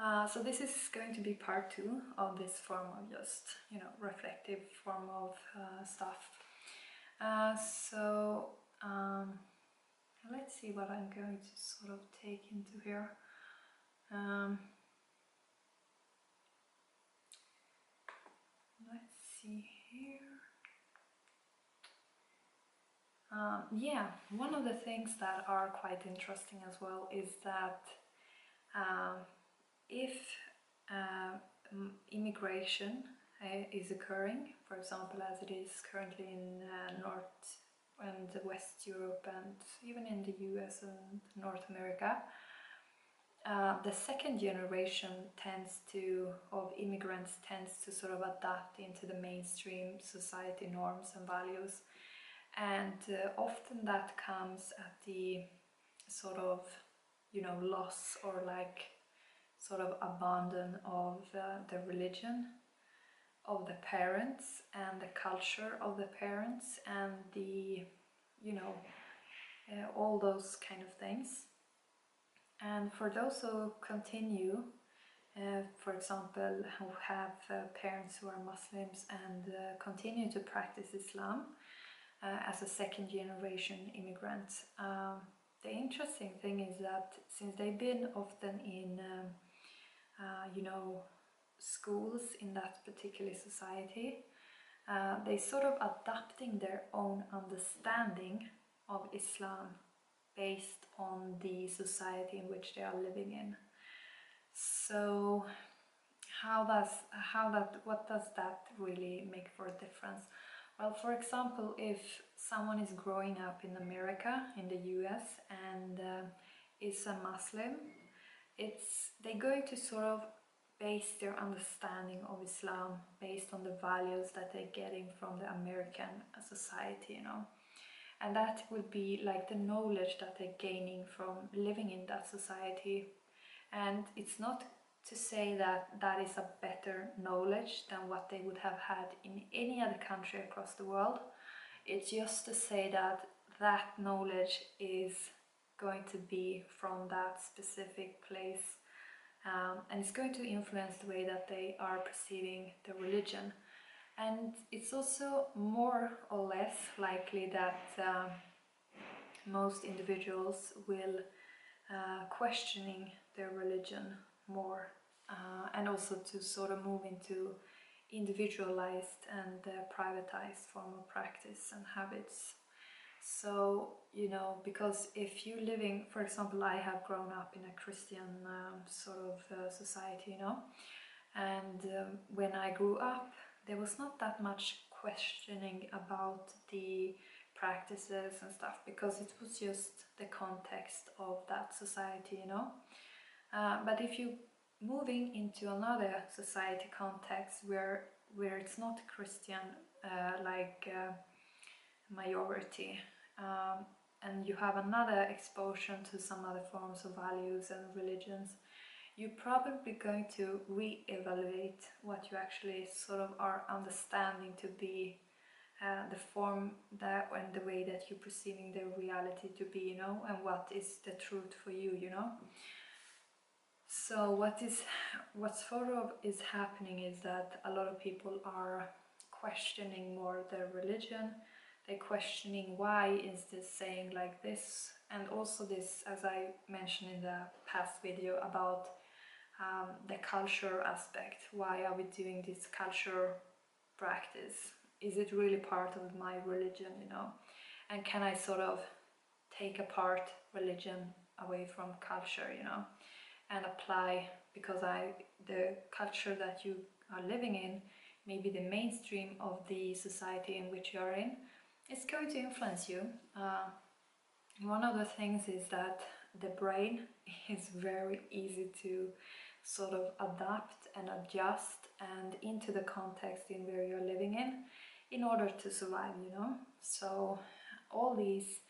So this is going to be part 2 of this form of just, reflective form of stuff. Let's see what I'm going to sort of take into here. Let's see here. Yeah, one of the things that are quite interesting as well is that if immigration is occurring, for example, as it is currently in North and West Europe and even in the US and North America, the second generation of immigrants tends to sort of adapt into the mainstream society norms and values, and often that comes at the sort of loss or like sort of abandon of the religion of the parents and the culture of the parents and the all those kind of things. And for those who continue, for example, who have parents who are Muslims and continue to practice Islam as a second generation immigrant, the interesting thing is that since they've been often in schools in that particular society, they sort of adapting their own understanding of Islam based on the society in which they are living in. So what does that really make for a difference? Well, for example, if someone is growing up in America, in the US, and is a Muslim, they're going to sort of base their understanding of Islam based on the values that they're getting from the American society, and that would be like the knowledge that they're gaining from living in that society. And it's not to say that that is a better knowledge than what they would have had in any other country across the world. It's just to say that that knowledge is going to be from that specific place, and it's going to influence the way that they are perceiving the religion. And it's also more or less likely that most individuals will questioning their religion more, and also to sort of move into individualized and privatized form of practice and habits. So, because if you're living, for example, I have grown up in a Christian sort of society, and when I grew up, there was not that much questioning about the practices and stuff, because it was just the context of that society, but if you moving into another society context where it's not Christian majority, and you have another exposure to some other forms of values and religions, you're probably going to re-evaluate what you actually sort of are understanding to be the form that and the way that you're perceiving the reality to be, and what is the truth for you, So what sort of is happening is that a lot of people are questioning more their religion. They're questioning, why is this saying like this? And also this, as I mentioned in the past video about the culture aspect. Why are we doing this culture practice? Is it really part of my religion, And can I sort of take apart religion away from culture, and apply, because the culture that you are living in, maybe the mainstream of the society in which you are in, is going to influence you. One of the things is that the brain is very easy to sort of adapt and adjust and into the context in where you're living in order to survive, So all these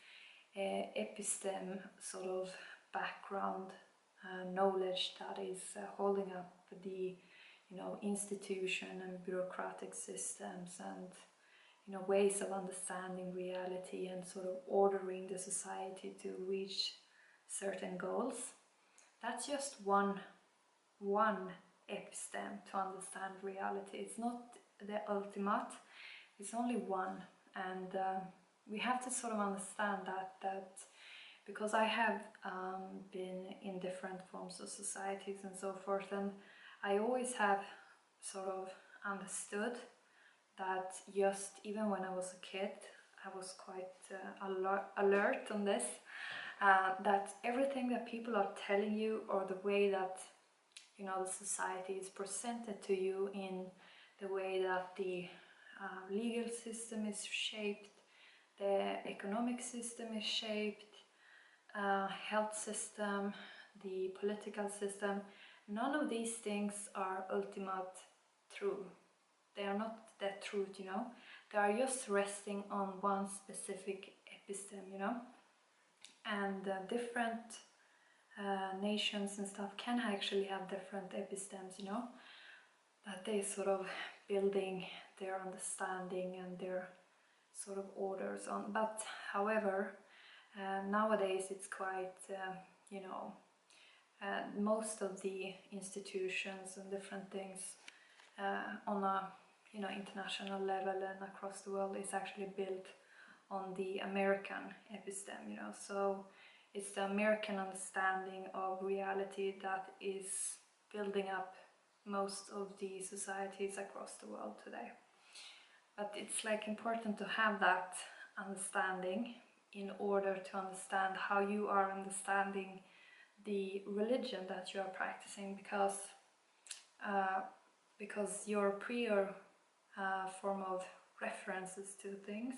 episteme sort of background knowledge that is holding up the institution and bureaucratic systems and ways of understanding reality and sort of ordering the society to reach certain goals. That's just one one episteme to understand reality. It's not the ultimate, it's only one. And we have to sort of understand that because I have been in different forms of societies and so forth, and I always have sort of understood that just even when I was a kid, I was quite alert on this, that everything that people are telling you, or the way that, you know, the society is presented to you, in the way that the legal system is shaped, the economic system is shaped, health system, the political system, none of these things are ultimate true. They are not the truth, you know. They are just resting on one specific episteme, you know. And different nations and stuff can actually have different epistemes, you know, that they sort of building their understanding and their sort of orders on. But however, nowadays it's quite, you know, most of the institutions and different things on a, you know, international level and across the world is actually built on the American episteme, you know. So it's the American understanding of reality that is building up most of the societies across the world today. But it's like important to have that understanding in order to understand how you are understanding the religion that you are practicing, because your prior form of references to things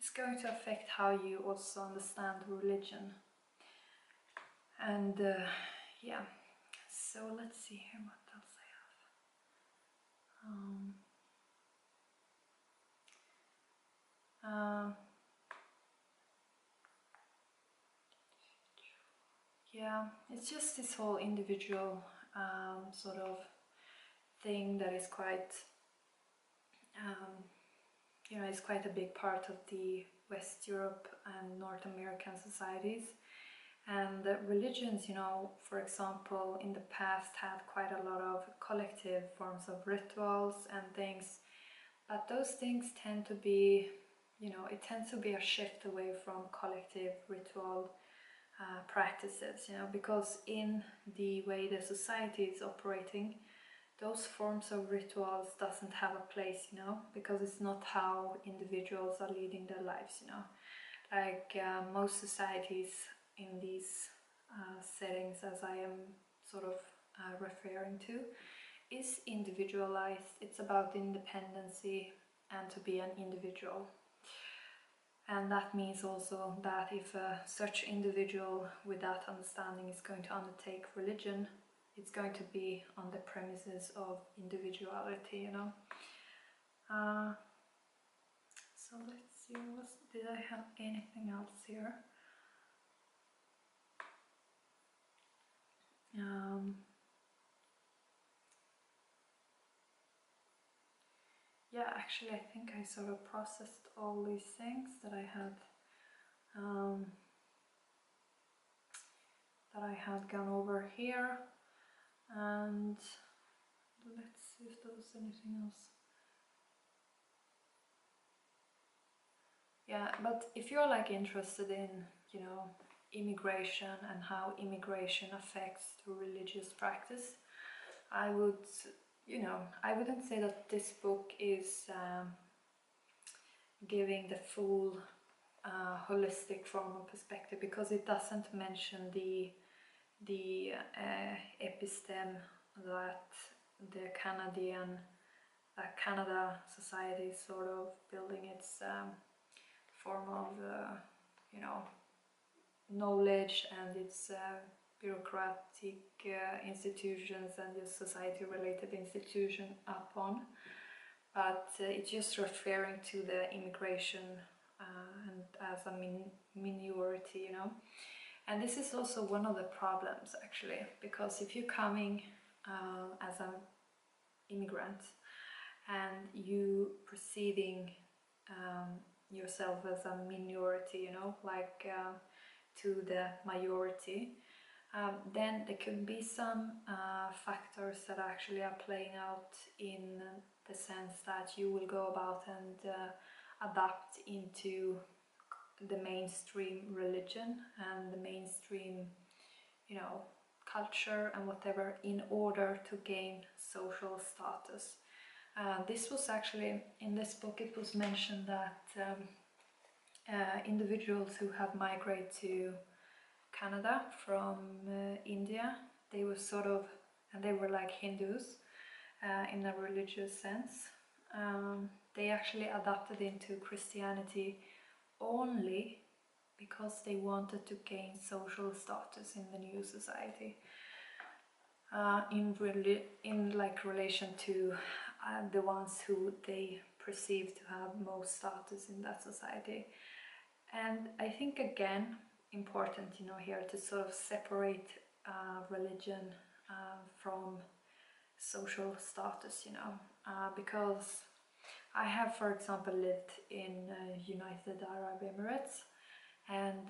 is going to affect how you also understand religion. And yeah, so let's see here what else I have. Yeah, it's just this whole individual sort of thing that is quite, you know, it's quite a big part of the West Europe and North American societies. And religions, you know, for example, in the past had quite a lot of collective forms of rituals and things, but those things tend to be, you know, it tends to be a shift away from collective ritual practices, you know, because in the way the society is operating, those forms of rituals doesn't have a place, you know, because it's not how individuals are leading their lives, you know. Like most societies in these settings, as I am sort of referring to, is individualized. It's about independency and to be an individual. And that means also that if such individual with that understanding is going to undertake religion, it's going to be on the premises of individuality, you know. So let's see, did I have anything else here? Yeah, actually I think I sort of processed all these things that I had gone over here, and let's see if there was anything else. Yeah, but if you're like interested in, you know, immigration and how immigration affects the religious practice, I would, you know, I wouldn't say that this book is giving the full holistic form of perspective, because it doesn't mention the episteme that the Canada society is sort of building its form of, you know, knowledge and its bureaucratic institutions and the society-related institution upon, but it's just referring to the immigration and as a minority, you know. And this is also one of the problems, actually, because if you're coming as an immigrant and you perceiving yourself as a minority, you know, like to the majority, then there could be some factors that actually are playing out in the sense that you will go about and adapt into the mainstream religion and the mainstream, you know, culture and whatever in order to gain social status. This was actually, in this book it was mentioned that individuals who have migrated to Canada from India, they were sort of, and they were like Hindus in a religious sense. They actually adapted into Christianity only because they wanted to gain social status in the new society, in like relation to the ones who they perceive to have most status in that society. And I think again important, you know, here to sort of separate religion from social status, you know, because I have, for example, lived in United Arab Emirates, and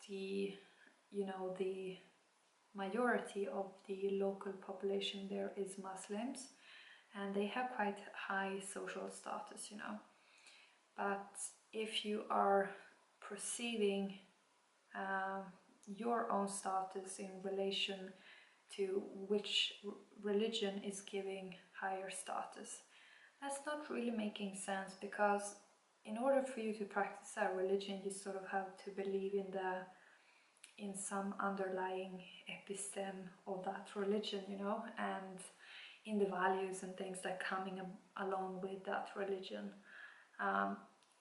the, you know, the majority of the local population there is Muslims, and they have quite high social status, you know. But if you are perceiving your own status in relation to which religion is giving higher status, that's not really making sense, because in order for you to practice a religion, you sort of have to believe in some underlying episteme of that religion, you know, and in the values and things that coming along with that religion.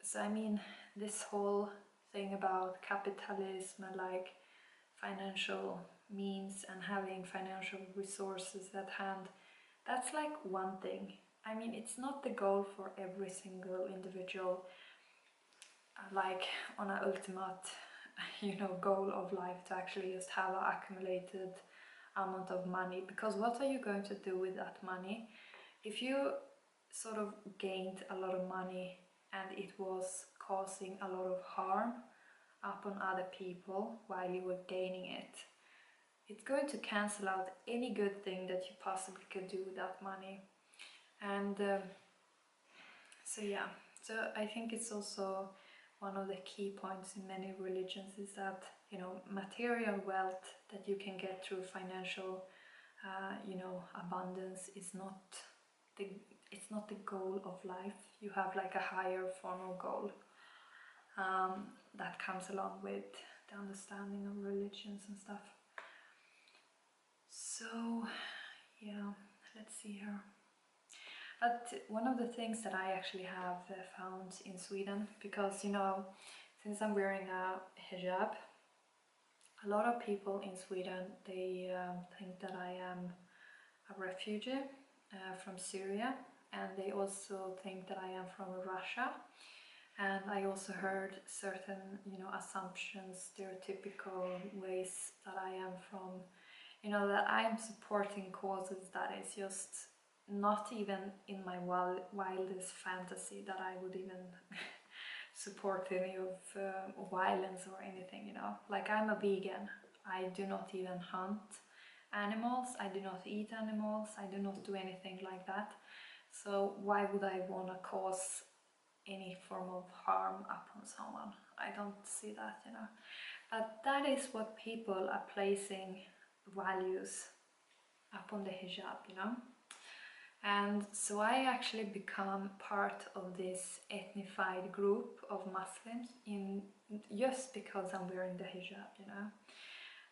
So I mean, this whole thing about capitalism and like financial means and having financial resources at hand, that's like one thing. I mean, it's not the goal for every single individual, like on an ultimate, you know, goal of life to actually just have an accumulated amount of money, because what are you going to do with that money if you sort of gained a lot of money and it was causing a lot of harm upon other people while you were gaining it? It's going to cancel out any good thing that you possibly could do with that money. And so yeah, so I think it's also one of the key points in many religions is that, you know, material wealth that you can get through financial, you know, abundance is not the, it's not the goal of life. You have like a higher formal goal that comes along with the understanding of religions and stuff. So yeah, let's see here. But one of the things that I actually have found in Sweden, because, you know, since I'm wearing a hijab, a lot of people in Sweden, they think that I am a refugee from Syria, and they also think that I am from Russia. And I also heard certain, you know, assumptions, stereotypical ways that I am from, you know, that I am supporting causes that is just not even in my wildest fantasy that I would even support any of violence or anything, you know. Like, I'm a vegan, I do not even hunt animals, I do not eat animals, I do not do anything like that. So why would I want to cause any form of harm upon someone? I don't see that, you know. But that is what people are placing values upon the hijab, you know. And so I actually become part of this ethnified group of Muslims in just because I'm wearing the hijab, you know.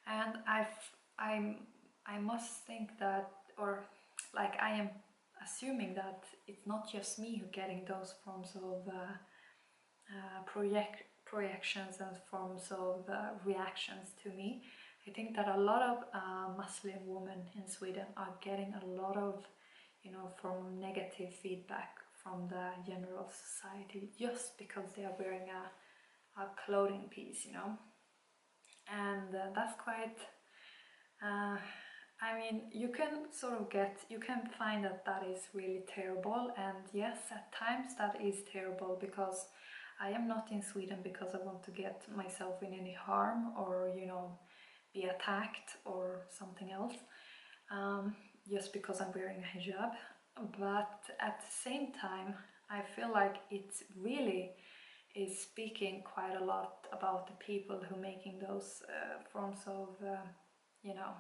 And I must think that, or like I am assuming that it's not just me who getting those forms of projections and forms of reactions to me. I think that a lot of Muslim women in Sweden are getting a lot of, you know, from negative feedback from the general society just because they are wearing a clothing piece, you know. And that's quite, I mean, you can sort of you can find that that is really terrible, and yes, at times that is terrible, because I am not in Sweden because I want to get myself in any harm or, you know, be attacked or something else. just because I'm wearing a hijab, but at the same time I feel like it really is speaking quite a lot about the people who making those forms of you know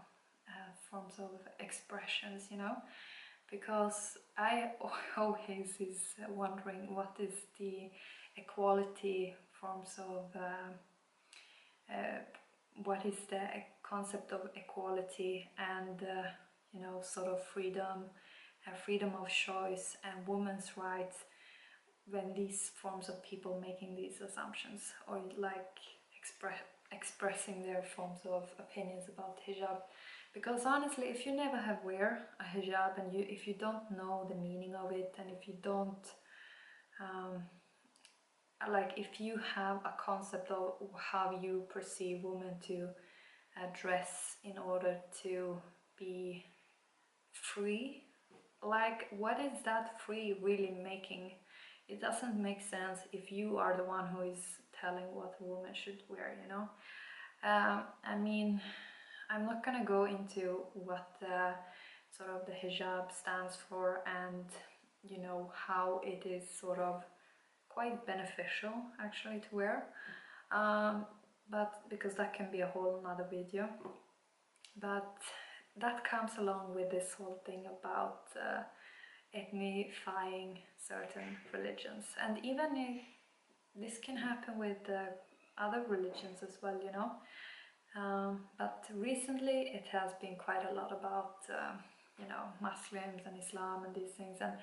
forms of expressions, you know, because I always is wondering what is the equality forms of what is the concept of equality and you know, sort of freedom and freedom of choice and women's rights when these forms of people making these assumptions or like expressing their forms of opinions about hijab. Because honestly, if you never have wear a hijab and if you don't know the meaning of it, and if you don't like if you have a concept of how you perceive women to dress in order to be free, like what is that free really making? It doesn't make sense if you are the one who is telling what a woman should wear, you know. I mean, I'm not gonna go into what the sort of the hijab stands for and you know how it is sort of quite beneficial actually to wear, but because that can be a whole another video. But that comes along with this whole thing about ethnifying certain religions, and even if this can happen with other religions as well, you know. But recently it has been quite a lot about you know, Muslims and Islam and these things, and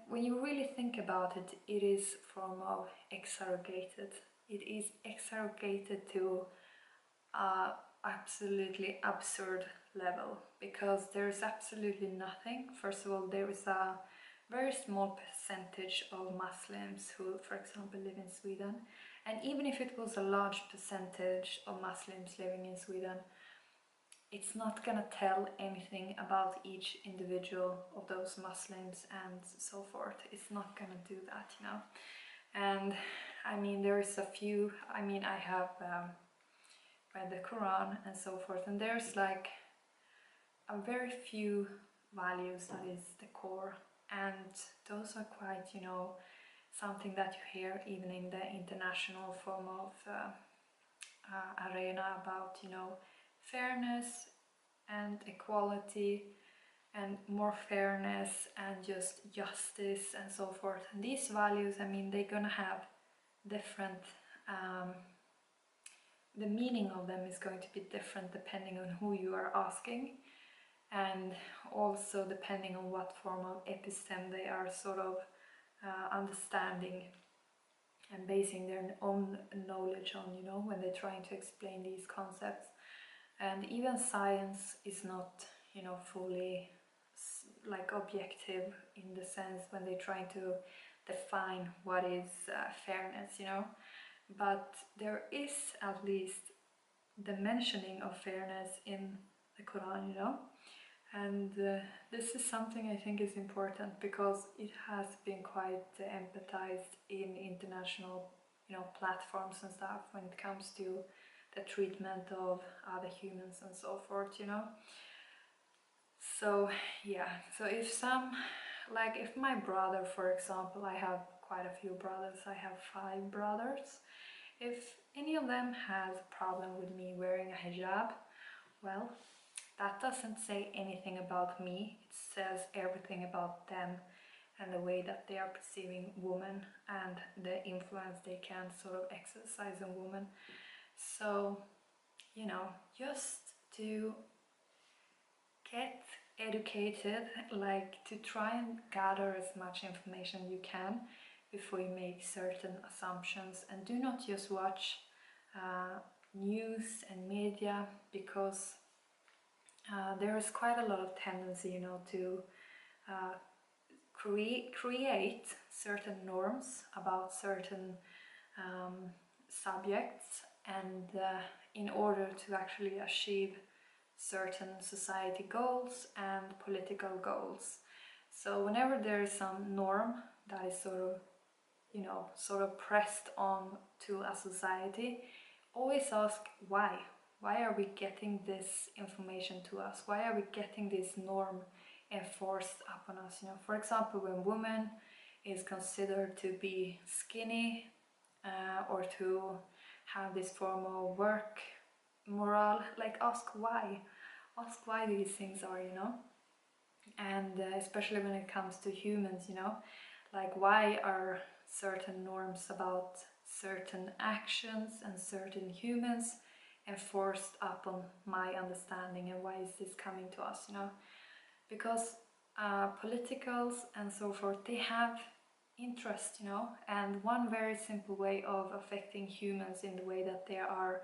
when you really think about it, it is form of exaggerated. It is exaggerated to absolutely absurd level, because there is absolutely nothing. First of all, there is a very small percentage of Muslims who, for example, live in Sweden, and even if it was a large percentage of Muslims living in Sweden, it's not gonna tell anything about each individual of those Muslims and so forth. It's not gonna do that, you know. And I mean, there is a few, I mean, I have read the Quran and so forth, and there's like a very few values that is the core, and those are quite, you know, something that you hear even in the international form of arena about, you know, fairness and equality and more fairness and just justice and so forth. And these values, I mean, they're gonna have different the meaning of them is going to be different depending on who you are asking, and also depending on what form of episteme they are sort of understanding and basing their own knowledge on, you know, when they're trying to explain these concepts. And even science is not, you know, fully like objective in the sense when they're trying to define what is fairness, you know. But there is at least the mentioning of fairness in the Quran, you know. And this is something I think is important because it has been quite empathized in international, you know, platforms and stuff when it comes to the treatment of other humans and so forth, you know. So yeah, so if some, like if my brother, for example, I have quite a few brothers, I have 5 brothers, if any of them has a problem with me wearing a hijab, well, that doesn't say anything about me. It says everything about them and the way that they are perceiving women and the influence they can sort of exercise on women. So, you know, just to get educated, like to try and gather as much information you can before you make certain assumptions, and do not just watch news and media, because there is quite a lot of tendency, you know, to create certain norms about certain subjects, and in order to actually achieve certain society goals and political goals. So whenever there is some norm that is sort of, you know, sort of pressed on to a society, always ask why. Why are we getting this information to us? Why are we getting this norm enforced upon us? You know, for example, when woman is considered to be skinny or to have this formal work moral, like ask why these things are, you know. And especially when it comes to humans, you know, like why are certain norms about certain actions and certain humans enforced upon my understanding, and why is this coming to us, you know? Because politicals and so forth, they have interest, you know, and one very simple way of affecting humans in the way that they are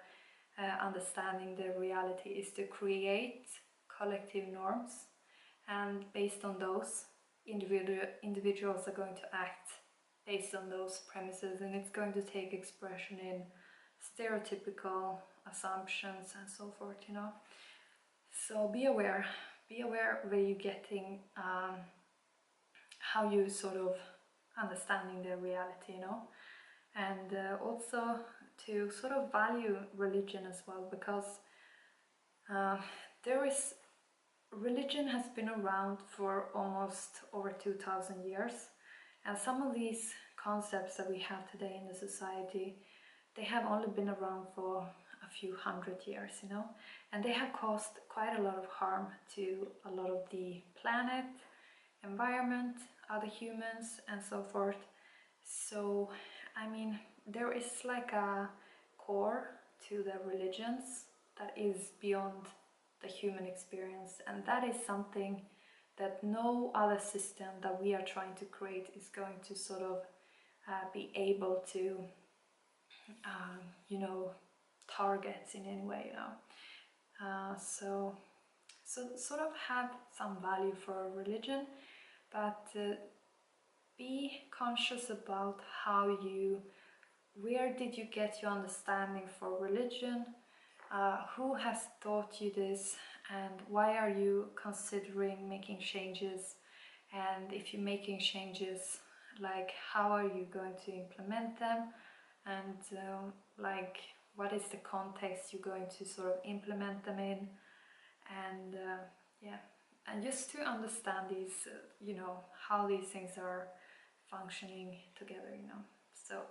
understanding their reality is to create collective norms, and based on those, individuals are going to act based on those premises, and it's going to take expression in stereotypical assumptions and so forth, you know. So be aware where you're getting how you sort of understanding the reality, you know. And also to sort of value religion as well, because religion has been around for almost over 2000 years, and some of these concepts that we have today in the society, they have only been around for a few hundred years, you know, and they have caused quite a lot of harm to a lot of the planet, environment, other humans and so forth. So I mean, there is like a core to the religions that is beyond the human experience, and that is something that no other system that we are trying to create is going to sort of be able to you know, target in any way, you know. So sort of have some value for religion, but be conscious about where did you get your understanding for religion, who has taught you this, and why are you considering making changes, and if you're making changes, like how are you going to implement them, and like what is the context you're going to sort of implement them in, and yeah, and just to understand these, you know, how these things are functioning together, you know. So